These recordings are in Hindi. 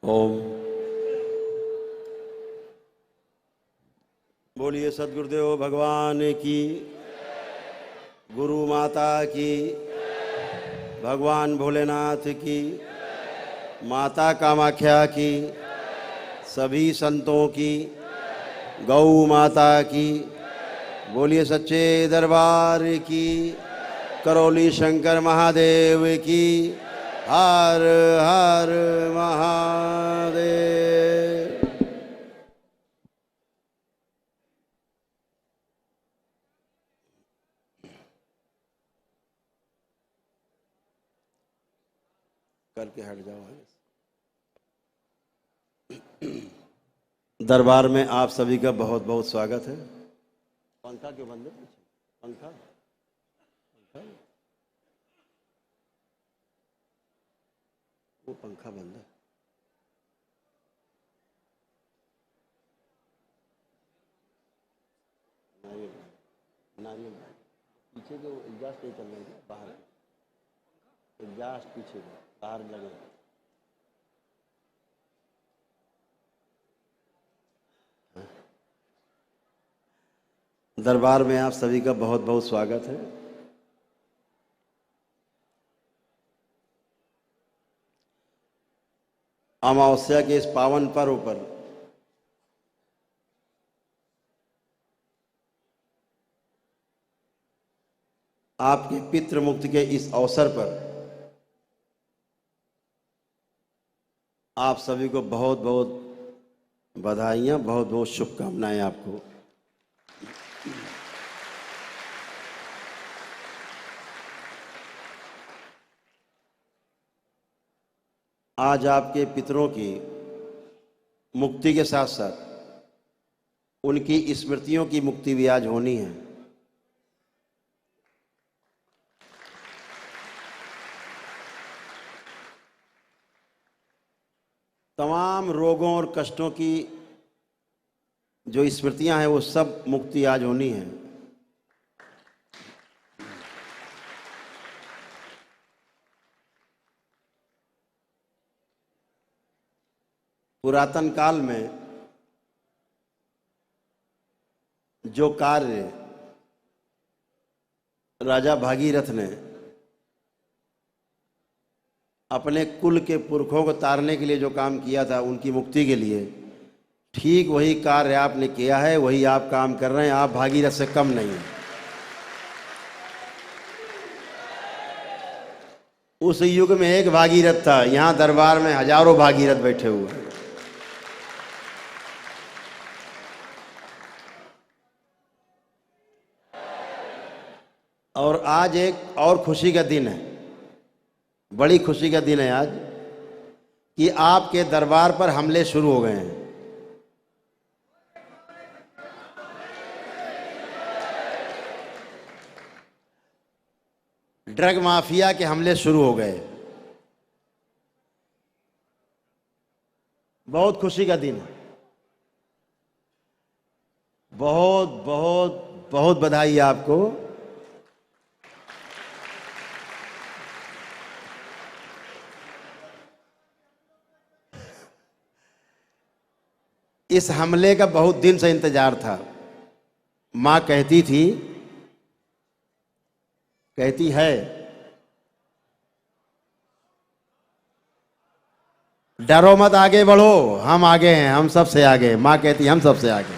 ओम। बोलिए सद्गुरुदेव भगवान की, गुरु माता की, भगवान भोलेनाथ की, माता कामाख्या की, सभी संतों की, गौ माता की। बोलिए सच्चे दरबार की, करौली शंकर महादेव की। हर हर महादेव। करके हट जाओ। दरबार में आप सभी का बहुत बहुत स्वागत है। पंखा क्यों बंद है? पंखा पंखा वो पंखा बंद है। नारियल पीछे के एग्जॉस्ट नहीं चलने के, बाहर एग्जॉस्ट पीछे के बाहर लगे। दरबार में आप सभी का बहुत बहुत स्वागत है। अमावस्या के इस पावन पर्व पर आपके पितृ मुक्ति के इस अवसर पर आप सभी को बहुत बहुत बधाइयाँ, बहुत बहुत शुभकामनाएं आपको। आज आपके पितरों की मुक्ति के साथ साथ उनकी स्मृतियों की मुक्ति भी आज होनी है। तमाम रोगों और कष्टों की जो स्मृतियां हैं वो सब मुक्ति आज होनी है। पुरातन काल में जो कार्य राजा भागीरथ ने अपने कुल के पुरखों को तारने के लिए जो काम किया था उनकी मुक्ति के लिए, ठीक वही कार्य आपने किया है, वही आप काम कर रहे हैं। आप भागीरथ से कम नहीं हैं। उस युग में एक भागीरथ था, यहाँ दरबार में हजारों भागीरथ बैठे हुए हैं। और आज एक और खुशी का दिन है, बड़ी खुशी का दिन है आज, कि आपके दरबार पर हमले शुरू हो गए हैं। ड्रग माफिया के हमले शुरू हो गए। बहुत खुशी का दिन है। बहुत बहुत बहुत बधाई आपको। इस हमले का बहुत दिन से इंतजार था। मां कहती थी, कहती है, डरो मत, आगे बढ़ो, हम आगे हैं, हम सबसे आगे। मां कहती हम सबसे आगे।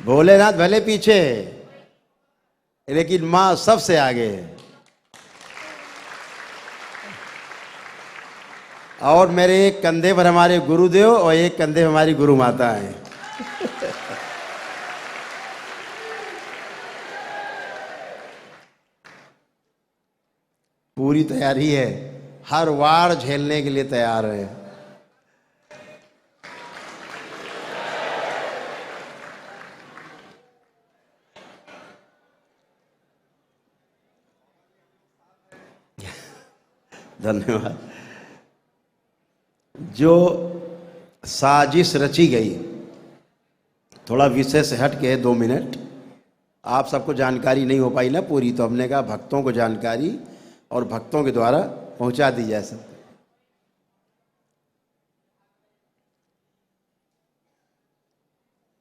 भोलेनाथ भले पीछे है, लेकिन मां सबसे आगे है। और मेरे एक कंधे पर हमारे गुरुदेव और एक कंधे पर हमारी गुरु माता है। पूरी तैयारी है, हर वार झेलने के लिए तैयार है। धन्यवाद। जो साजिश रची गई, थोड़ा विषय से हट के 2 मिनट, आप सबको जानकारी नहीं हो पाई ना पूरी, तो हमने कहा भक्तों को जानकारी और भक्तों के द्वारा पहुंचा दी जाए सब।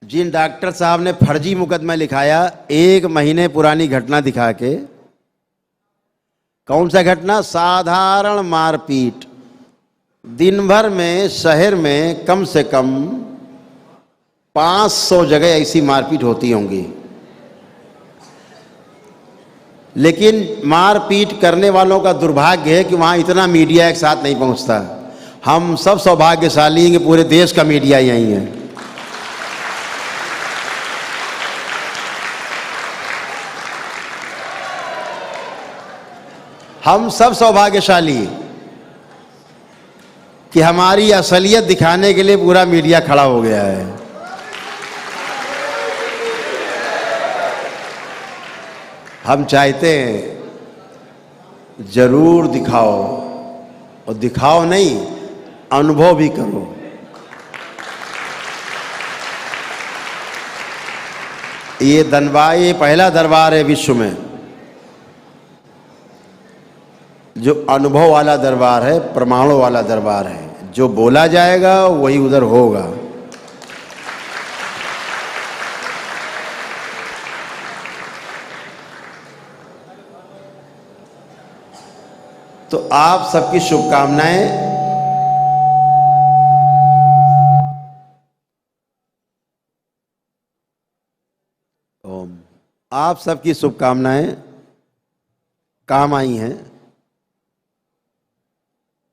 जिन डॉक्टर साहब ने फर्जी मुकदमा लिखाया 1 महीने पुरानी घटना दिखा के, कौन सा घटना? साधारण मारपीट। दिन भर में शहर में कम से कम 500 जगह ऐसी मारपीट होती होंगी, लेकिन मारपीट करने वालों का दुर्भाग्य है कि वहां इतना मीडिया एक साथ नहीं पहुंचता। हम सब सौभाग्यशाली हैं कि पूरे देश का मीडिया यहीं है। हम सब सौभाग्यशाली कि हमारी असलियत दिखाने के लिए पूरा मीडिया खड़ा हो गया है। हम चाहते हैं जरूर दिखाओ, और दिखाओ नहीं, अनुभव भी करो। ये दरबार, ये पहला दरबार है विश्व में जो अनुभव वाला दरबार है, प्रमाणों वाला दरबार है। जो बोला जाएगा वही उधर होगा। तो आप सबकी शुभकामनाएं। ओम। आप सबकी शुभकामनाएं काम आई हैं,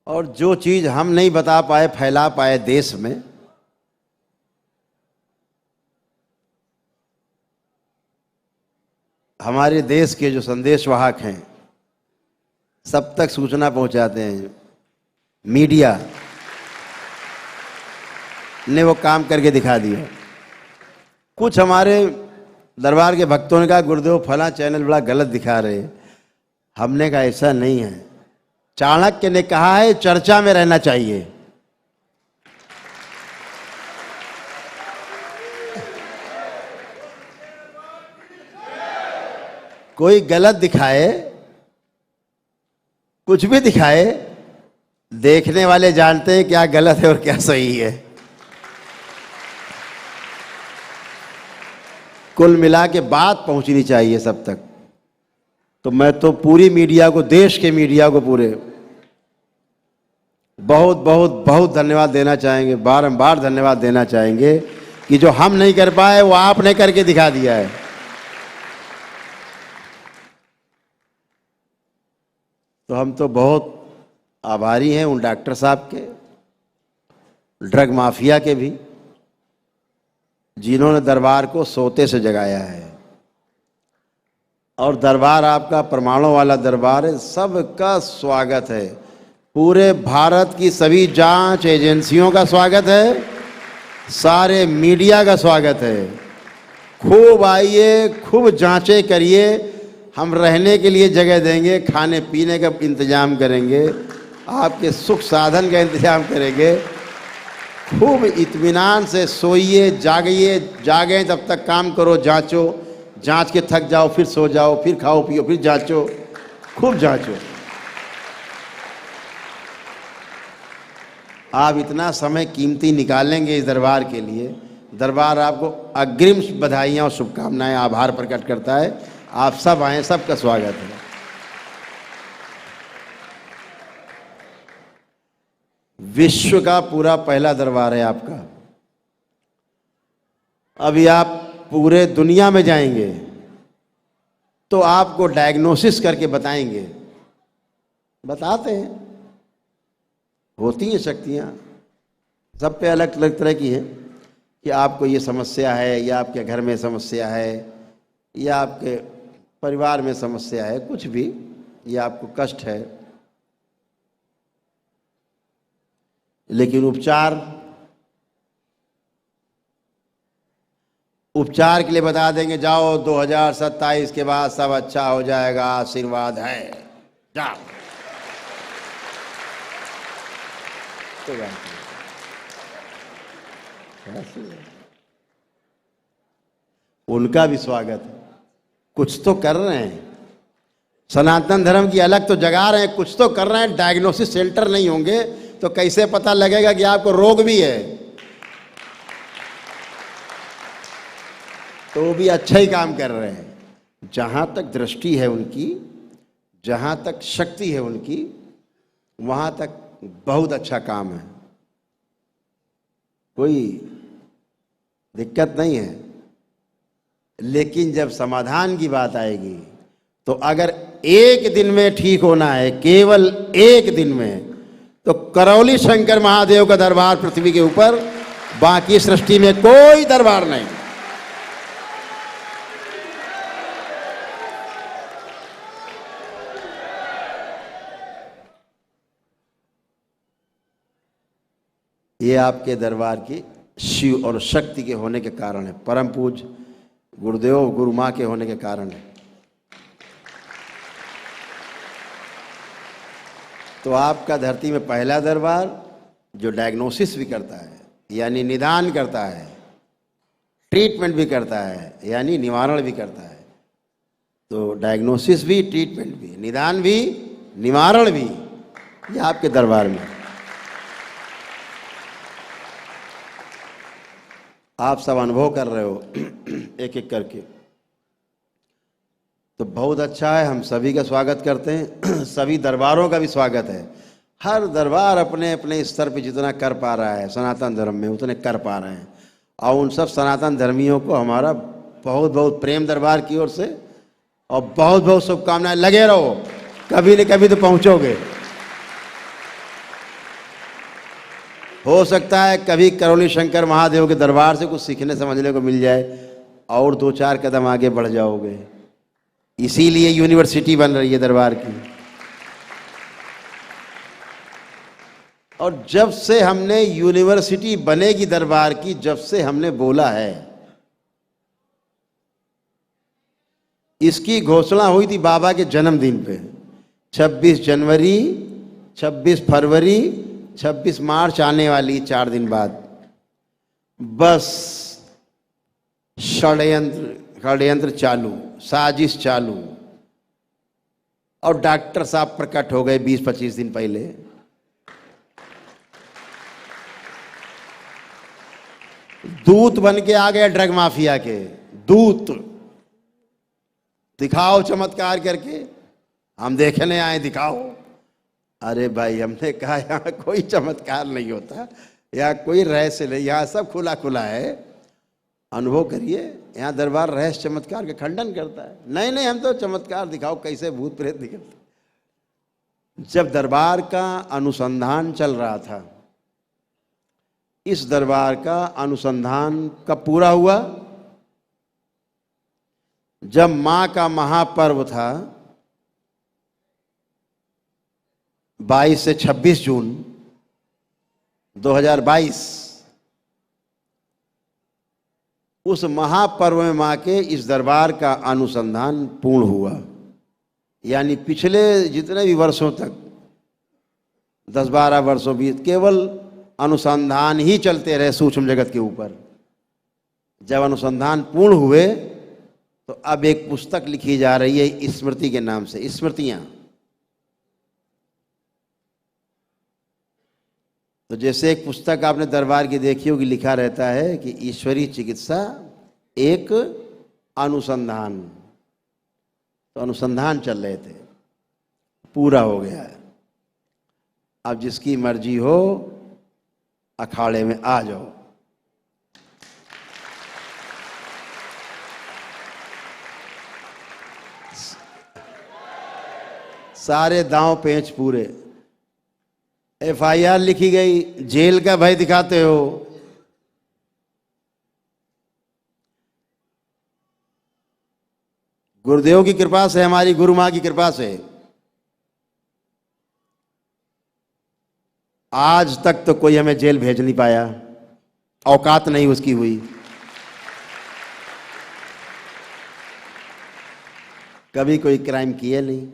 और जो चीज हम नहीं बता पाए, फैला पाए देश में, हमारे देश के जो संदेशवाहक हैं सब तक सूचना पहुंचाते हैं। मीडिया ने वो काम करके दिखा दिया। कुछ हमारे दरबार के भक्तों ने कहा गुरुदेव फला चैनल बड़ा गलत दिखा रहे। हमने कहा ऐसा नहीं है। चाणक्य ने कहा है चर्चा में रहना चाहिए। कोई गलत दिखाए, कुछ भी दिखाए, देखने वाले जानते हैं क्या गलत है और क्या सही है। कुल मिला के बात पहुंचनी चाहिए सब तक। तो मैं तो पूरी मीडिया को, देश के मीडिया को पूरे बहुत बहुत बहुत धन्यवाद देना चाहेंगे, बारंबार धन्यवाद देना चाहेंगे कि जो हम नहीं कर पाए वो आपने करके दिखा दिया है। तो हम तो बहुत आभारी हैं उन डॉक्टर साहब के, ड्रग माफिया के भी, जिन्होंने दरबार को सोते से जगाया है। और दरबार आपका प्रमाणों वाला दरबार है। सबका स्वागत है। पूरे भारत की सभी जांच एजेंसियों का स्वागत है, सारे मीडिया का स्वागत है। खूब आइए, खूब जांचें करिए। हम रहने के लिए जगह देंगे, खाने पीने का इंतजाम करेंगे, आपके सुख साधन का इंतजाम करेंगे। खूब इत्मीनान से सोइए, जागिए, जागें तब तक काम करो, जांचो, जांच के थक जाओ फिर सो जाओ, फिर खाओ पियो, फिर जांचो, खूब जांचो। आप इतना समय कीमती निकालेंगे इस दरबार के लिए, दरबार आपको अग्रिम बधाइयाँ और शुभकामनाएं, आभार प्रकट करता है। आप सब आए, सबका स्वागत है। विश्व का पूरा पहला दरबार है आपका। अभी आप पूरे दुनिया में जाएंगे तो आपको डायग्नोसिस करके बताएंगे, बताते हैं, होती हैं शक्तियाँ, सब पे अलग अलग तरह की है कि आपको ये समस्या है, या आपके घर में समस्या है, या आपके परिवार में समस्या है, कुछ भी, या आपको कष्ट है। लेकिन उपचार के लिए बता देंगे जाओ 2027 के बाद सब अच्छा हो जाएगा, आशीर्वाद है, जाओ। तो उनका भी स्वागत है। कुछ तो कर रहे हैं, सनातन धर्म की अलग तो जगा रहे हैं, कुछ तो कर रहे हैं, डायग्नोसिस सेंटर नहीं होंगे तो कैसे पता लगेगा कि आपको रोग भी है। तो वो भी अच्छा ही काम कर रहे हैं। जहां तक दृष्टि है उनकी, जहां तक शक्ति है उनकी, वहां तक बहुत अच्छा काम है, कोई दिक्कत नहीं है। लेकिन जब समाधान की बात आएगी तो अगर एक दिन में ठीक होना है, केवल एक दिन में, तो करौली शंकर महादेव का दरबार पृथ्वी के ऊपर, बाकी सृष्टि में कोई दरबार नहीं। ये आपके दरबार की शिव और शक्ति के होने के कारण है, परम पूज्य गुरुदेव गुरु माँ के होने के कारण है। तो आपका धरती में पहला दरबार जो डायग्नोसिस भी करता है, यानी निदान करता है, ट्रीटमेंट भी करता है, यानी निवारण भी करता है। तो डायग्नोसिस भी, ट्रीटमेंट भी, निदान भी, निवारण भी, ये आपके दरबार में। आप सब अनुभव कर रहे हो एक एक करके, तो बहुत अच्छा है। हम सभी का स्वागत करते हैं, सभी दरबारों का भी स्वागत है। हर दरबार अपने अपने स्तर पे जितना कर पा रहा है सनातन धर्म में, उतने कर पा रहे हैं। और उन सब सनातन धर्मियों को हमारा बहुत बहुत प्रेम दरबार की ओर से और बहुत बहुत शुभकामनाएं। लगे रहो, कभी न कभी तो पहुंचोगे। हो सकता है कभी करौली शंकर महादेव के दरबार से कुछ सीखने समझने को मिल जाए और 2-4 कदम आगे बढ़ जाओगे। इसीलिए यूनिवर्सिटी बन रही है दरबार की। और जब से हमने यूनिवर्सिटी बनेगी दरबार की, जब से हमने बोला है, इसकी घोषणा हुई थी बाबा के जन्मदिन पे, 26 जनवरी, 26 फरवरी, 26 मार्च आने वाली 4 दिन बाद। बस षड्यंत्र चालू, साजिश चालू, और डॉक्टर साहब प्रकट हो गए 20-25 दिन पहले। दूत बन के आ गए ड्रग माफिया के, दूत। दिखाओ चमत्कार करके, हम देखने आए, दिखाओ। अरे भाई, हमने कहा यहाँ कोई चमत्कार नहीं होता, यहाँ कोई रहस्य नहीं, यहाँ सब खुला खुला है। अनुभव करिए, यहाँ दरबार रहस्य चमत्कार का खंडन करता है। नहीं नहीं, हम तो चमत्कार दिखाओ कैसे भूत प्रेत निकलते। जब दरबार का अनुसंधान चल रहा था, इस दरबार का अनुसंधान कब पूरा हुआ? जब मां का महापर्व था 22 से 26 जून 2022, उस महापर्व में मां के इस दरबार का अनुसंधान पूर्ण हुआ। यानी पिछले जितने भी वर्षों तक 10-12 वर्षों बीत केवल अनुसंधान ही चलते रहे सूक्ष्म जगत के ऊपर। जब अनुसंधान पूर्ण हुए तो अब एक पुस्तक लिखी जा रही है स्मृति के नाम से, स्मृतियां। तो जैसे एक पुस्तक आपने दरबार की देखी होगी, लिखा रहता है कि ईश्वरीय चिकित्सा एक अनुसंधान। तो अनुसंधान चल रहे थे, पूरा हो गया है। अब जिसकी मर्जी हो अखाड़े में आ जाओ। सारे दांव पेंच पूरे। FIR लिखी गई, जेल का भय दिखाते हो। गुरुदेव की कृपा से, हमारी गुरु माँ की कृपा से आज तक तो कोई हमें जेल भेज नहीं पाया, औकात नहीं उसकी हुई। कभी कोई क्राइम किए नहीं।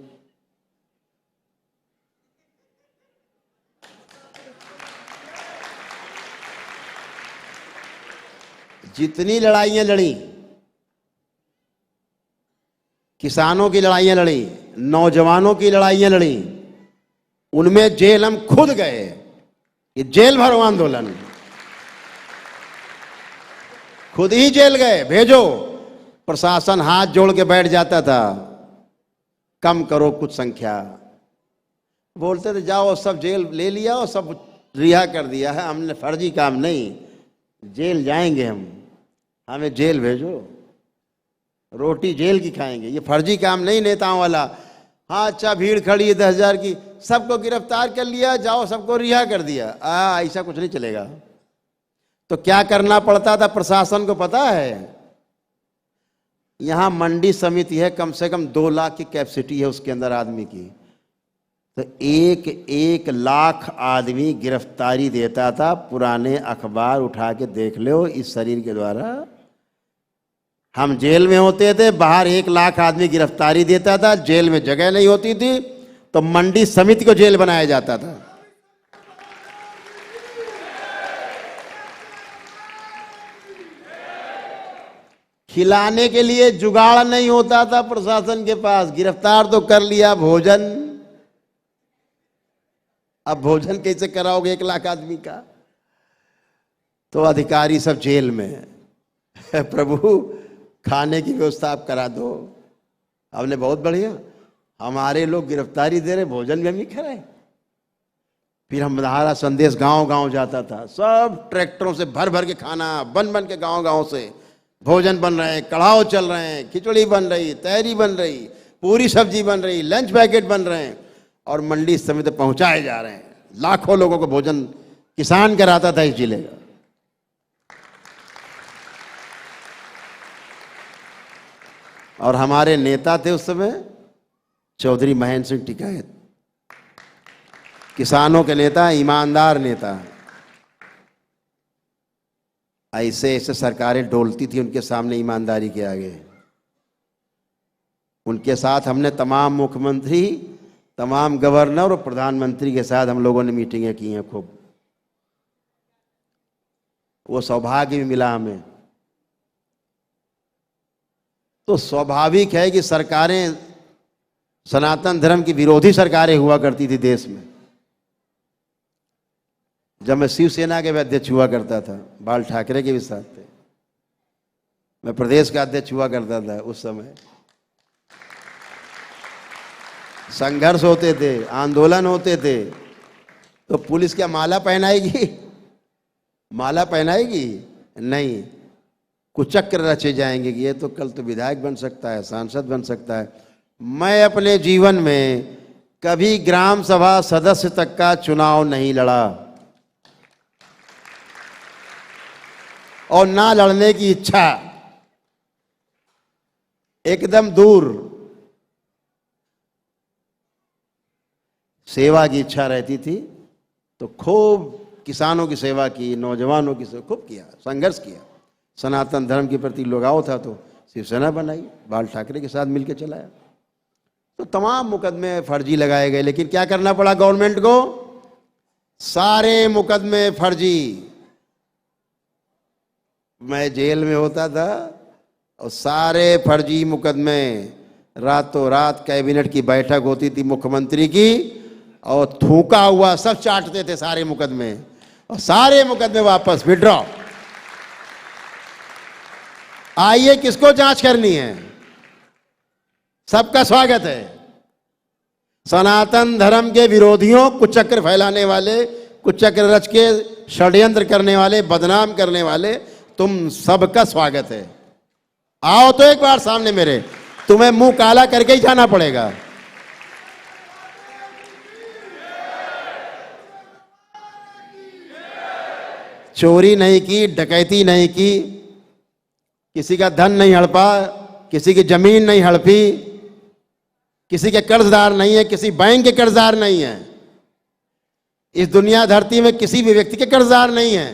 जितनी लड़ाइयां लड़ी, किसानों की लड़ाइयां लड़ी, नौजवानों की लड़ाइयां लड़ी, उनमें जेल हम खुद गए। ये जेल भरो आंदोलन, खुद ही जेल गए। भेजो, प्रशासन हाथ जोड़ के बैठ जाता था, कम करो कुछ संख्या। बोलते थे जाओ सब जेल ले लिया और सब रिहा कर दिया है, हमने फर्जी काम नहीं, जेल जाएंगे हम, हमें जेल भेजो, रोटी जेल की खाएंगे, ये फर्जी काम नहीं नेताओं वाला। हाँ अच्छा भीड़ खड़ी है 10,000 की, सबको गिरफ्तार कर लिया, जाओ सबको रिहा कर दिया, ऐसा कुछ नहीं चलेगा। तो क्या करना पड़ता था प्रशासन को पता है? यहां मंडी समिति है, कम से कम 2 लाख की कैपेसिटी है उसके अंदर आदमी की, तो 1 लाख आदमी गिरफ्तारी देता था। पुराने अखबार उठा के देख लो, इस शरीर के द्वारा हम जेल में होते थे, बाहर 1 लाख आदमी गिरफ्तारी देता था, जेल में जगह नहीं होती थी तो मंडी समिति को जेल बनाया जाता था। खिलाने के लिए जुगाड़ नहीं होता था प्रशासन के पास, गिरफ्तार तो कर लिया, भोजन, अब भोजन कैसे कराओगे 1 लाख आदमी का? तो अधिकारी सब जेल में, प्रभु खाने की व्यवस्था आप करा दो। हमने बहुत बढ़िया, हमारे लोग गिरफ्तारी दे रहे, भोजन भी हम ही कराए। फिर हमारा संदेश गांव गांव जाता था, सब ट्रैक्टरों से भर भर के खाना बन बन के गांव गांव से भोजन बन रहे हैं, कढ़ाव चल रहे हैं, खिचड़ी बन रही, तहरी बन रही, पूरी सब्जी बन रही, लंच पैकेट बन रहे हैं और मंडी समिति पहुंचाए जा रहे हैं। लाखों लोगों को भोजन किसान कराता था इस जिले का। और हमारे नेता थे उस समय चौधरी महेंद्र सिंह टिकैत, किसानों के नेता, ईमानदार नेता। ऐसे ऐसे सरकारें डोलती थी उनके सामने, ईमानदारी के आगे। उनके साथ हमने तमाम मुख्यमंत्री, तमाम गवर्नर और प्रधानमंत्री के साथ हम लोगों ने मीटिंगें की हैं खूब। वो सौभाग्य भी मिला हमें। तो स्वाभाविक है कि सरकारें, सनातन धर्म की विरोधी सरकारें हुआ करती थी देश में। जब मैं शिवसेना के भी अध्यक्ष हुआ करता था, बाल ठाकरे के भी साथ थे, मैं प्रदेश का अध्यक्ष हुआ करता था, उस समय संघर्ष होते थे, आंदोलन होते थे, तो पुलिस क्या माला पहनाएगी? माला पहनाएगी? नहीं, कुचक्र रचे जाएंगे कि ये तो कल तो विधायक बन सकता है, सांसद बन सकता है। मैं अपने जीवन में कभी ग्राम सभा सदस्य तक का चुनाव नहीं लड़ा और ना लड़ने की इच्छा, एकदम दूर। सेवा की इच्छा रहती थी तो खूब किसानों की सेवा की, नौजवानों की सेवा खूब किया, संघर्ष किया। सनातन धर्म के प्रति लगाव था तो शिवसेना बनाई, बाल ठाकरे के साथ मिलकर चलाया। तो तमाम मुकदमे फर्जी लगाए गए, लेकिन क्या करना पड़ा गवर्नमेंट को? सारे मुकदमे फर्जी। मैं जेल में होता था और सारे फर्जी मुकदमे, रातों रात कैबिनेट की बैठक होती थी मुख्यमंत्री की, और थूका हुआ सब चाटते थे सारे मुकदमे, और सारे मुकदमे वापस विड्रॉ। आइए, किसको जांच करनी है? सबका स्वागत है। सनातन धर्म के विरोधियों, कुचक्र फैलाने वाले, कुचक्र रच के षड्यंत्र करने वाले, बदनाम करने वाले, तुम सबका स्वागत है। आओ तो एक बार सामने मेरे, तुम्हें मुंह काला करके ही जाना पड़ेगा। चोरी नहीं की, डकैती नहीं की, किसी का धन नहीं हड़पा, किसी की जमीन नहीं हड़पी, किसी के कर्जदार नहीं है, किसी बैंक के कर्जदार नहीं है। इस दुनिया धरती में किसी भी व्यक्ति के कर्जदार नहीं है।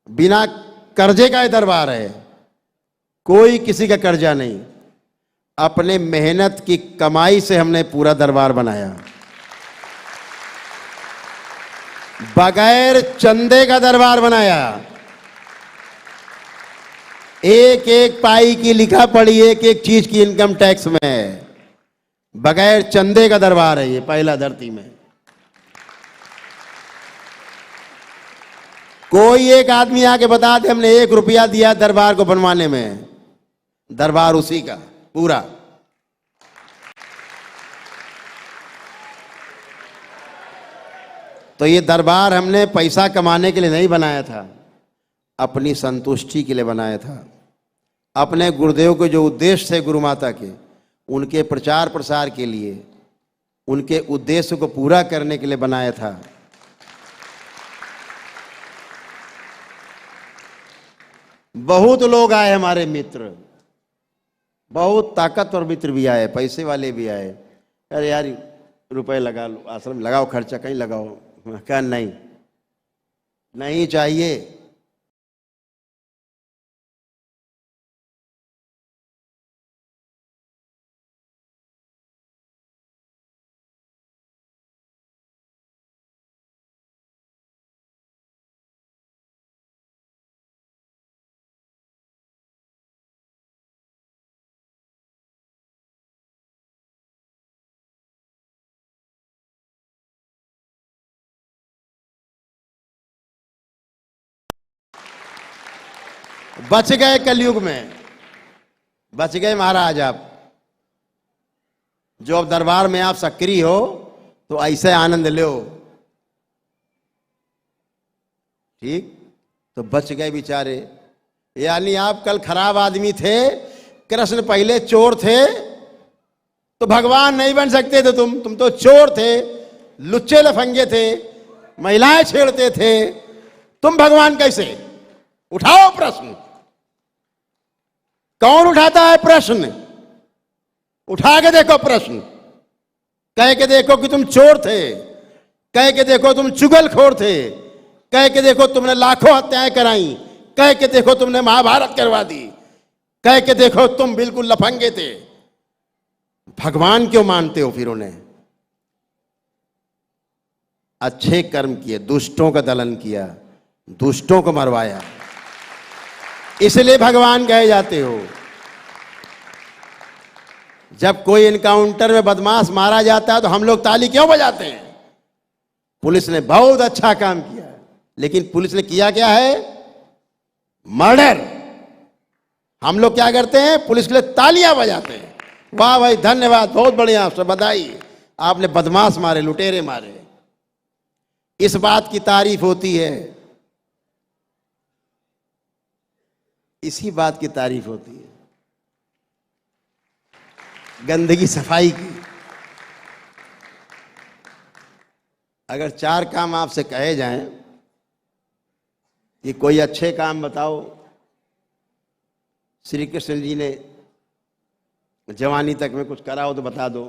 बिना कर्जे का ये दरबार है, कोई किसी का कर्जा नहीं। अपने मेहनत की कमाई से हमने पूरा दरबार बनाया, बगैर चंदे का दरबार बनाया। एक एक पाई की लिखा पड़ी, एक एक चीज की इनकम टैक्स में। बगैर चंदे का दरबार है ये, पहला धरती में। कोई एक आदमी आके बता दे हमने 1 रुपया दिया दरबार को बनवाने में, दरबार उसी का पूरा। तो ये दरबार हमने पैसा कमाने के लिए नहीं बनाया था, अपनी संतुष्टि के लिए बनाया था। अपने गुरुदेव के जो उद्देश्य थे गुरु माता के, उनके प्रचार प्रसार के लिए, उनके उद्देश्य को पूरा करने के लिए बनाया था। बहुत लोग आए हमारे मित्र, बहुत ताकतवर मित्र भी आए, पैसे वाले भी आए। अरे यार रुपए लगा लो, आश्रम लगाओ, खर्चा कहीं लगाओ। क्या नहीं, नहीं चाहिए। बच गए कलयुग में, बच गए महाराज आप। जो अब दरबार में आप सक्रिय हो तो ऐसे आनंद लो, ठीक। तो बच गए बेचारे। यानी आप कल खराब आदमी थे, कृष्ण पहले चोर थे, तो भगवान नहीं बन सकते थे। तुम तो चोर थे, लुच्चे लफंगे थे, महिलाएं छेड़ते थे, तुम भगवान कैसे? उठाओ प्रश्न। कौन उठाता है प्रश्न? उठा के देखो प्रश्न। कह के देखो कि तुम चोर थे, कह के देखो तुम चुगलखोर थे, कह के देखो तुमने लाखों हत्याएं कराई, कह के देखो तुमने महाभारत करवा दी, कह के देखो तुम बिल्कुल लफंगे थे। भगवान क्यों मानते हो फिर उन्हें? अच्छे कर्म किए, दुष्टों का दलन किया, दुष्टों को मरवाया, इसलिए भगवान कहे जाते हो। जब कोई इनकाउंटर में बदमाश मारा जाता है तो हम लोग ताली क्यों बजाते हैं? पुलिस ने बहुत अच्छा काम किया, लेकिन पुलिस ने किया क्या है? मर्डर। हम लोग क्या करते हैं? पुलिस के लिए तालियां बजाते हैं। वाह भाई, धन्यवाद, बहुत बढ़िया, आपसे बधाई, आपने बदमाश मारे, लुटेरे मारे। इस बात की तारीफ होती है, इसी बात की तारीफ होती है, गंदगी सफाई की। अगर 4 काम आपसे कहे जाएं कि कोई अच्छे काम बताओ, श्री कृष्ण जी ने जवानी तक में कुछ करा हो तो बता दो,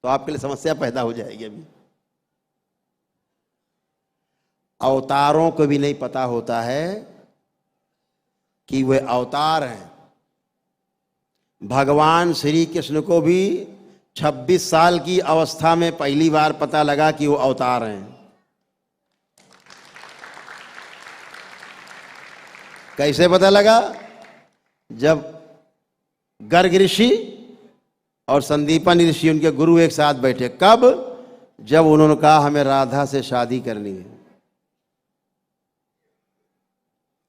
तो आपके लिए समस्या पैदा हो जाएगी। अभी अवतारों को भी नहीं पता होता है कि वे अवतार हैं। भगवान श्री कृष्ण को भी 26 साल की अवस्था में पहली बार पता लगा कि वो अवतार हैं। कैसे पता लगा? जब गर्ग ऋषि और संदीपन ऋषि, उनके गुरु, एक साथ बैठे। कब? जब उन्होंने कहा हमें राधा से शादी करनी है,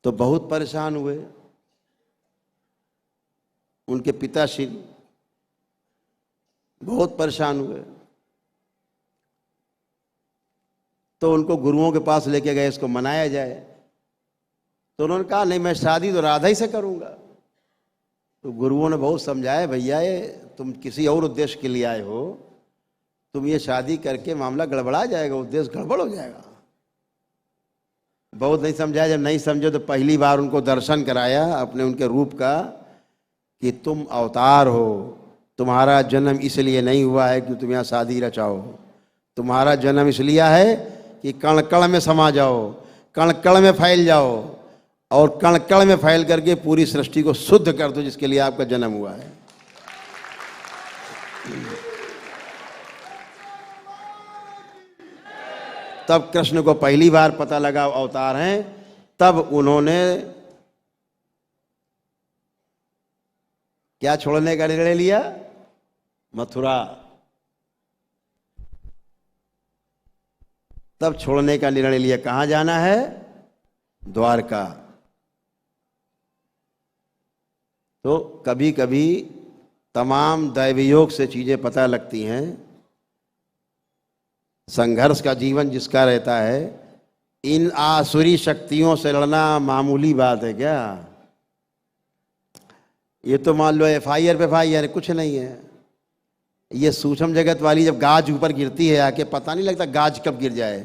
तो बहुत परेशान हुए। उनके पिताश्री बहुत परेशान हुए, तो उनको गुरुओं के पास लेके गए, इसको मनाया जाए। तो उन्होंने कहा नहीं, मैं शादी तो राधा ही से करूंगा। तो गुरुओं ने बहुत समझाया, भैया ये तुम किसी और उद्देश्य के लिए आए हो, तुम ये शादी करके मामला गड़बड़ा जाएगा, उद्देश्य गड़बड़ हो जाएगा। बहुत नहीं समझाया। जब नहीं समझे तो पहली बार उनको दर्शन कराया अपने उनके रूप का, कि तुम अवतार हो, तुम्हारा जन्म इसलिए नहीं हुआ है कि तुम यहाँ शादी रचाओ, तुम्हारा जन्म इसलिए है कि कण कण में समा जाओ, कण कण में फैल जाओ, और कण कण में फैल करके पूरी सृष्टि को शुद्ध कर दो, जिसके लिए आपका जन्म हुआ है। तब कृष्ण को पहली बार पता लगा अवतार हैं। तब उन्होंने क्या छोड़ने का निर्णय लिया? मथुरा, तब छोड़ने का निर्णय लिया। कहां जाना है? द्वारका। तो कभी कभी तमाम दैवयोग से चीजें पता लगती हैं। संघर्ष का जीवन जिसका रहता है, इन आसुरी शक्तियों से लड़ना मामूली बात है क्या? ये तो मान लो FIR पे FIR, कुछ नहीं है। ये सूक्ष्म जगत वाली जब गाज ऊपर गिरती है आके, पता नहीं लगता गाज कब गिर जाए।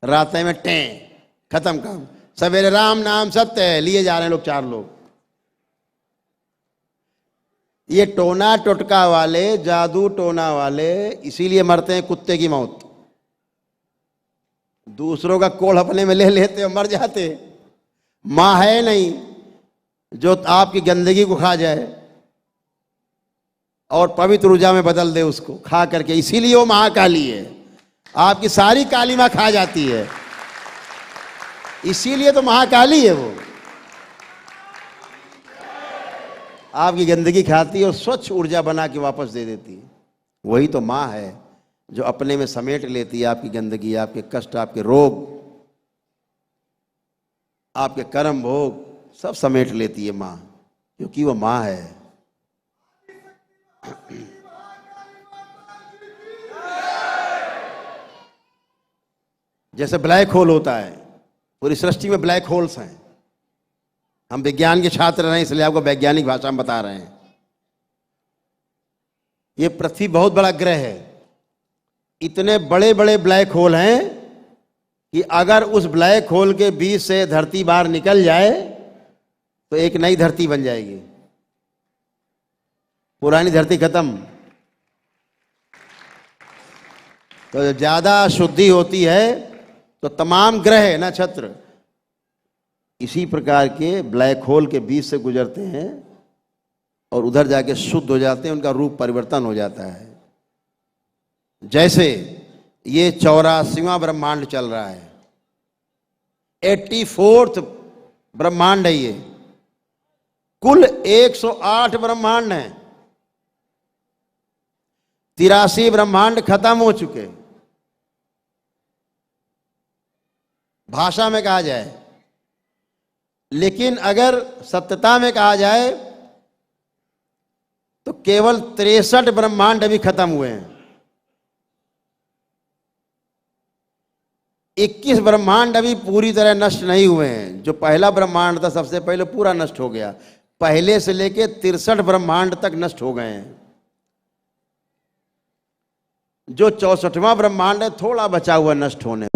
रात में टें, खत्म काम। सवेरे राम नाम सत्य है, लिए जा रहे हैं लोग, 4 लोग। ये टोना टोटका वाले, जादू टोना वाले इसीलिए मरते हैं कुत्ते की मौत। दूसरों का कोढ़ अपने में ले लेते और मर जाते। मां है नहीं जो आपकी गंदगी को खा जाए और पवित्र ऊर्जा में बदल दे उसको खा करके। इसीलिए वो महाकाली है, आपकी सारी काली मां खा जाती है, इसीलिए तो महाकाली है। वो आपकी गंदगी खाती है और स्वच्छ ऊर्जा बना के वापस दे देती है। वही तो मां है जो अपने में समेट लेती है आपकी गंदगी, आपके कष्ट, आपके रोग, आपके कर्म भोग, सब समेट लेती है मां, क्योंकि वो मां है। जैसे ब्लैक होल होता है, पूरी सृष्टि में ब्लैक होल्स हैं। हम विज्ञान के छात्र हैं इसलिए आपको वैज्ञानिक भाषा में बता रहे हैं। ये पृथ्वी बहुत बड़ा ग्रह है, इतने बड़े बड़े ब्लैक होल हैं कि अगर उस ब्लैक होल के बीच से धरती बाहर निकल जाए तो एक नई धरती बन जाएगी, पुरानी धरती खत्म। तो जब ज्यादा शुद्धि होती है तो तमाम ग्रह नक्षत्र इसी प्रकार के ब्लैक होल के बीच से गुजरते हैं और उधर जाके शुद्ध हो जाते हैं, उनका रूप परिवर्तन हो जाता है। जैसे ये 84वां ब्रह्मांड चल रहा है, 84th ब्रह्मांड है ये। कुल 108 ब्रह्मांड हैं, 83 ब्रह्मांड खत्म हो चुके। भाषा में कहा जाए, लेकिन अगर सत्यता में कहा जाए तो केवल 63 ब्रह्मांड अभी खत्म हुए हैं। 21 ब्रह्मांड अभी पूरी तरह नष्ट नहीं हुए हैं। जो पहला ब्रह्मांड था सबसे पहले पूरा नष्ट हो गया, पहले से लेके 63 ब्रह्मांड तक नष्ट हो गए हैं। जो 64वां ब्रह्मांड है थोड़ा बचा हुआ नष्ट होने।